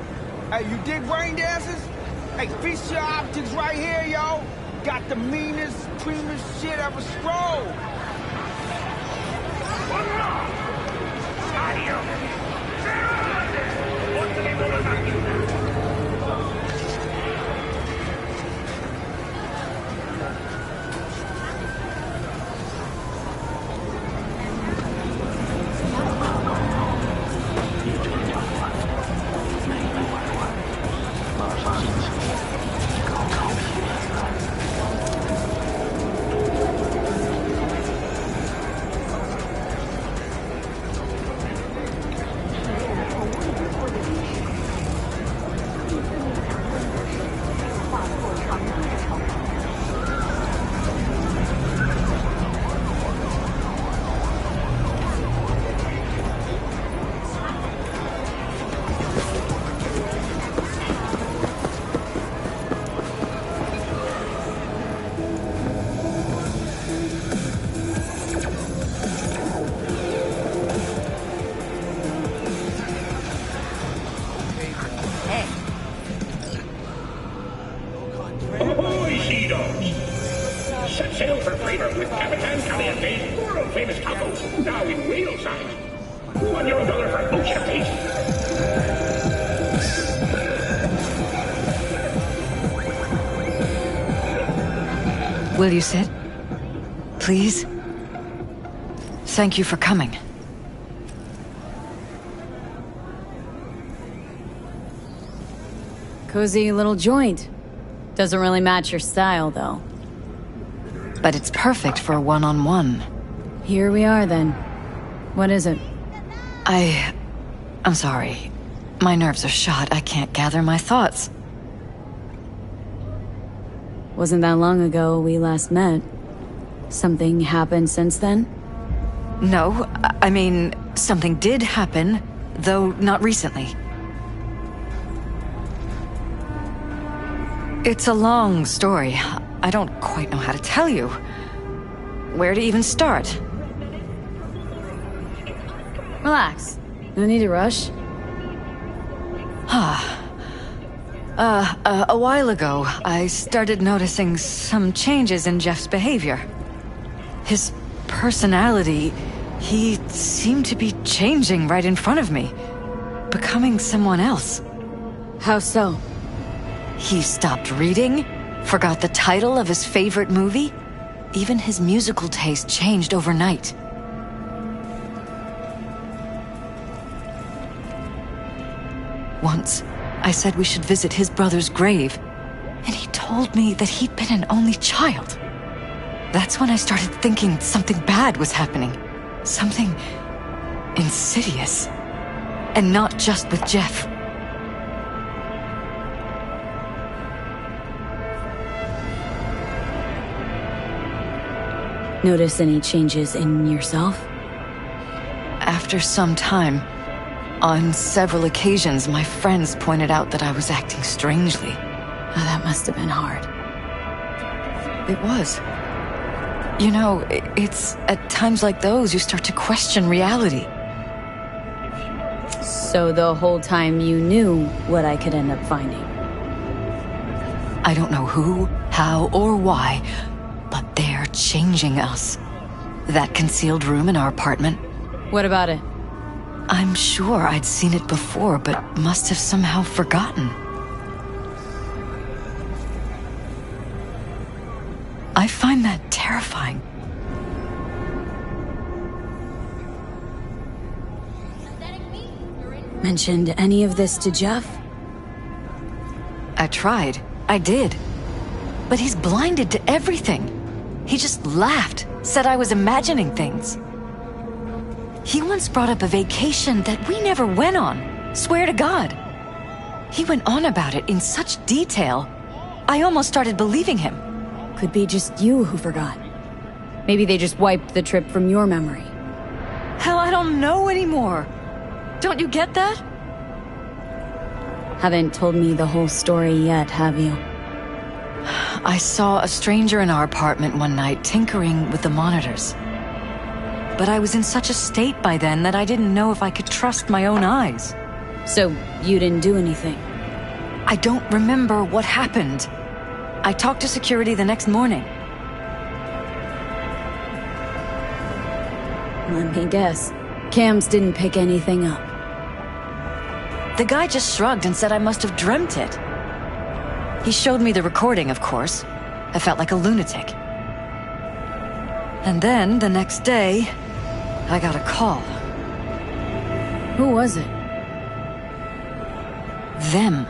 Hey, you dig rain dances? Hey, feast your optics right here, yo. Got the meanest, creamiest shit ever strolled. Set sail for flavor with Capitan Caliente's world-famous tacos, now in real size. €1 for ocean taste. Will you sit? Please? Thank you for coming. Cozy little joint. Doesn't really match your style, though. But it's perfect for a one-on-one. Here we are, then. What is it? I'm sorry. My nerves are shot. I can't gather my thoughts. Wasn't that long ago we last met. Something happened since then? No, I mean, something did happen, though not recently. It's a long story. I don't quite know how to tell you. Where to even start? Relax. No need to rush. A while ago, I started noticing some changes in Jeff's behavior. His personality, he seemed to be changing right in front of me. Becoming someone else. How so? He stopped reading, forgot the title of his favorite movie. Even his musical taste changed overnight. Once, I said we should visit his brother's grave, and he told me that he'd been an only child. That's when I started thinking something bad was happening. Something insidious. And not just with Jeff. Notice any changes in yourself? After some time, on several occasions, my friends pointed out that I was acting strangely. Oh, that must have been hard. It was. You know, it's at times like those you start to question reality. So the whole time you knew what I could end up finding? I don't know who, how, or why, but they're changing us. That concealed room in our apartment. What about it? I'm sure I'd seen it before, but must have somehow forgotten. I find that terrifying. Mentioned any of this to Jeff? I tried. I did. But he's blinded to everything. He just laughed, said I was imagining things. He once brought up a vacation that we never went on. Swear to God. He went on about it in such detail, I almost started believing him. Could be just you who forgot. Maybe they just wiped the trip from your memory. Hell, I don't know anymore. Don't you get that? Haven't told me the whole story yet, have you? I saw a stranger in our apartment one night tinkering with the monitors. But I was in such a state by then that I didn't know if I could trust my own eyes. So, you didn't do anything? I don't remember what happened. I talked to security the next morning. Let me guess. Cams didn't pick anything up. The guy just shrugged and said I must have dreamt it. He showed me the recording, of course. I felt like a lunatic. And then, the next day, I got a call. Who was it? Them.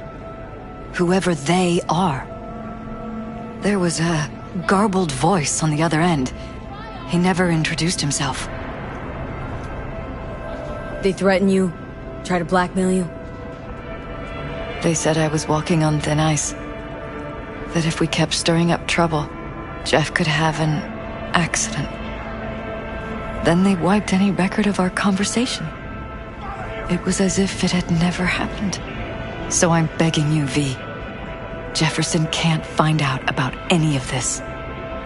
Whoever they are. There was a garbled voice on the other end. He never introduced himself. They threaten you? Try to blackmail you? They said I was walking on thin ice. That if we kept stirring up trouble, Jeff could have an accident. Then they wiped any record of our conversation. It was as if it had never happened. So I'm begging you, V. Jefferson can't find out about any of this.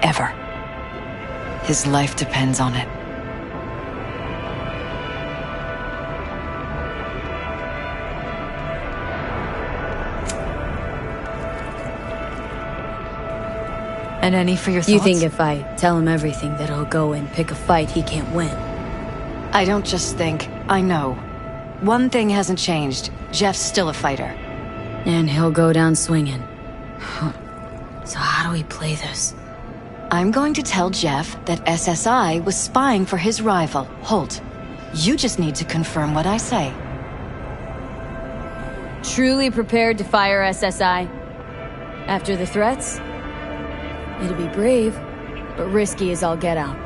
Ever. His life depends on it. And any for your thoughts? You think if I tell him everything that he'll go and pick a fight he can't win? I don't just think, I know. One thing hasn't changed. Jeff's still a fighter. And he'll go down swinging. So how do we play this? I'm going to tell Jeff that SSI was spying for his rival, Holt. You just need to confirm what I say. Truly prepared to fire SSI? After the threats? It'd be brave, but risky as all get out.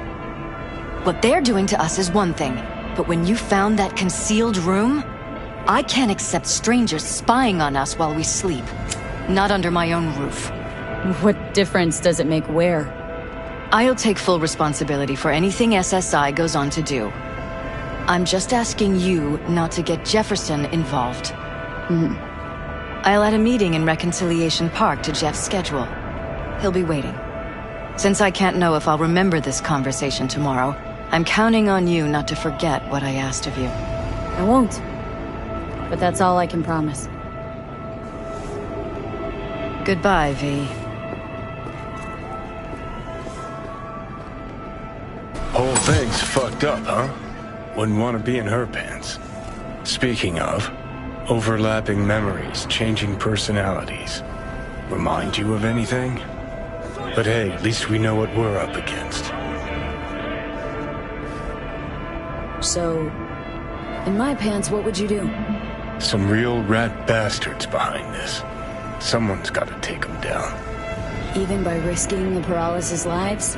What they're doing to us is one thing, but when you found that concealed room, I can't accept strangers spying on us while we sleep. Not under my own roof. What difference does it make where? I'll take full responsibility for anything SSI goes on to do. I'm just asking you not to get Jefferson involved. I'll add a meeting in Reconciliation Park to Jeff's schedule. He'll be waiting. Since I can't know if I'll remember this conversation tomorrow, I'm counting on you not to forget what I asked of you. I won't. But that's all I can promise. Goodbye, V. Whole thing's fucked up, huh? Wouldn't want to be in her pants. Speaking of, overlapping memories, changing personalities. Remind you of anything? But hey, at least we know what we're up against. So, in my pants, what would you do? Some real rat bastards behind this. Someone's got to take them down. Even by risking the Perales' lives?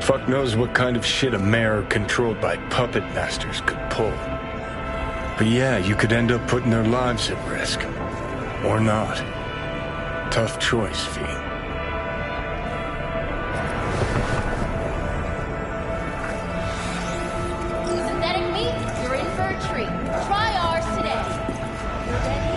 Fuck knows what kind of shit a mayor controlled by puppet masters could pull. But yeah, you could end up putting their lives at risk. Or not. Tough choice, V. Synthetic meat, you're in for a treat. Try ours today. You're ready?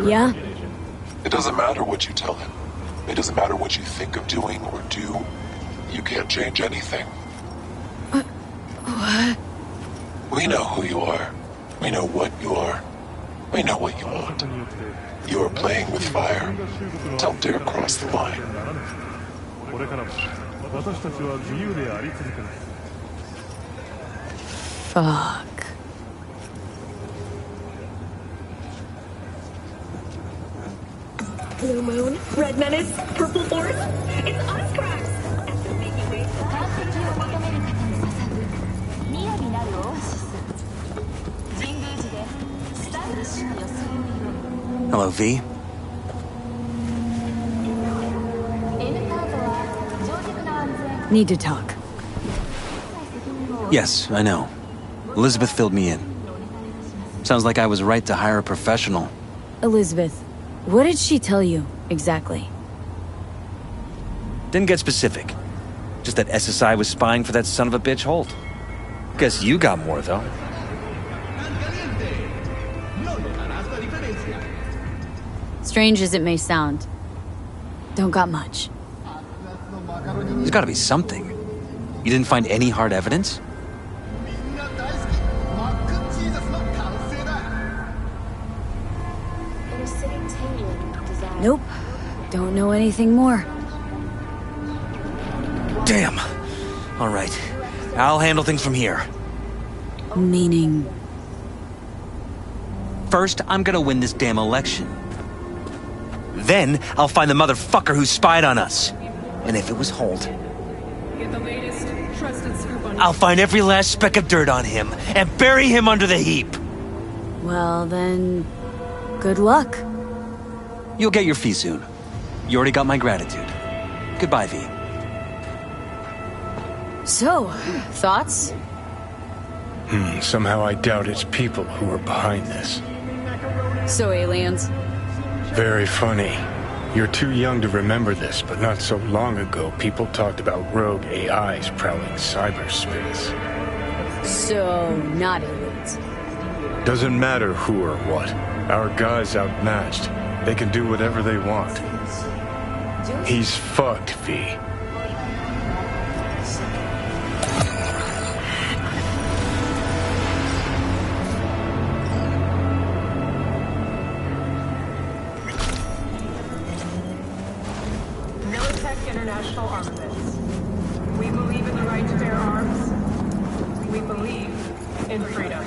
Yeah? It doesn't matter what you tell him. It doesn't matter what you think of doing or do. You can't change anything. What? We know who you are. We know what you are. We know what you want. You are playing with fire. Don't dare cross the line. Fuck. Blue Moon, Red Menace, Purple Force. It's us, cracks. Hello, V. Need to talk. Yes, I know. Elizabeth filled me in. Sounds like I was right to hire a professional. Elizabeth, what did she tell you, exactly? Didn't get specific. Just that SSI was spying for that son of a bitch Holt. Guess you got more, though. Strange as it may sound, don't got much. There's gotta be something. You didn't find any hard evidence? Nope. Don't know anything more. Damn. All right. I'll handle things from here. Meaning? First, I'm gonna win this damn election. Then, I'll find the motherfucker who spied on us. And if it was Holt, Get the latest trusted scoop on I'll find every last speck of dirt on him and bury him under the heap. Well, then, good luck. You'll get your fee soon. You already got my gratitude. Goodbye, V. So, thoughts? Somehow I doubt it's people who are behind this. So aliens? Very funny. You're too young to remember this, but not so long ago, people talked about rogue AIs prowling cyberspace. So, not aliens. Doesn't matter who or what. Our guy's outmatched. They can do whatever they want. He's fucked, V. International Armaments. We believe in the right to bear arms. We believe in freedom.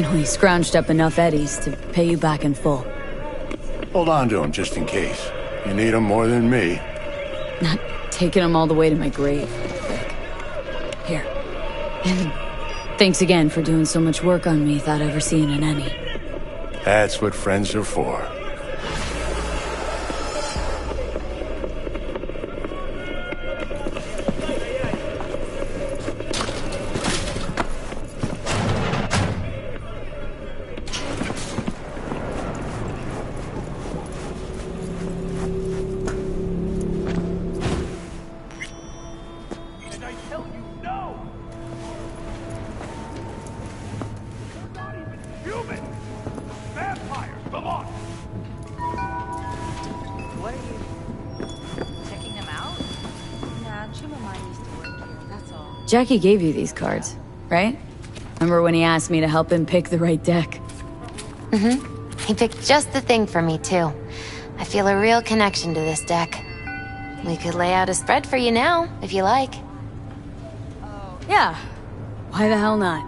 Finally scrounged up enough eddies to pay you back in full. Hold on to them just in case. You need them more than me. Not taking them all the way to my grave. Vic. Here. And thanks again for doing so much work on me without ever seeing an any. That's what friends are for. Jackie gave you these cards, right? Remember when he asked me to help him pick the right deck? Mm-hmm. He picked just the thing for me, too. I feel a real connection to this deck. We could lay out a spread for you now, if you like. Yeah. Why the hell not?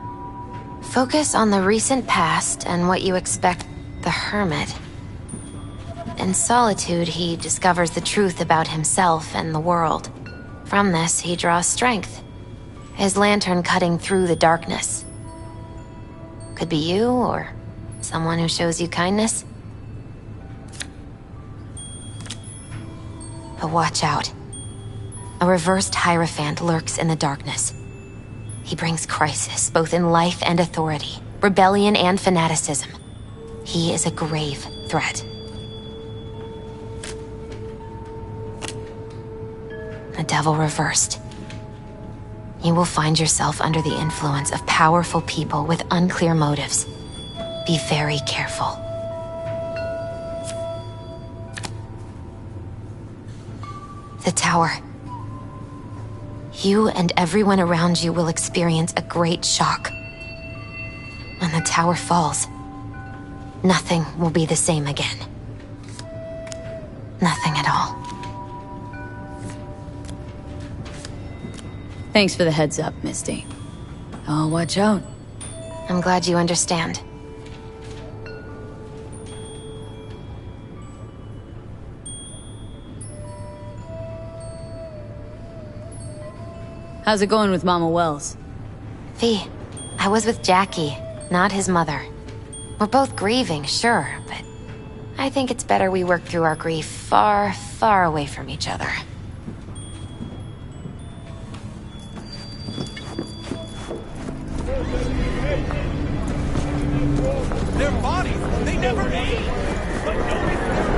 Focus on the recent past and what you expect the Hermit. In solitude, he discovers the truth about himself and the world. From this, he draws strength. His lantern cutting through the darkness. Could be you, or someone who shows you kindness. But watch out. A reversed Hierophant lurks in the darkness. He brings crisis, both in life and authority, rebellion and fanaticism. He is a grave threat. The devil reversed. You will find yourself under the influence of powerful people with unclear motives. Be very careful. The tower. You and everyone around you will experience a great shock. When the tower falls, nothing will be the same again. Nothing at all. Thanks for the heads up, Misty. Oh, watch out. I'm glad you understand. How's it going with Mama Wells? V, I was with Jackie, not his mother. We're both grieving, sure, but I think it's better we work through our grief far, far away from each other. Their bodies, they never age. But notice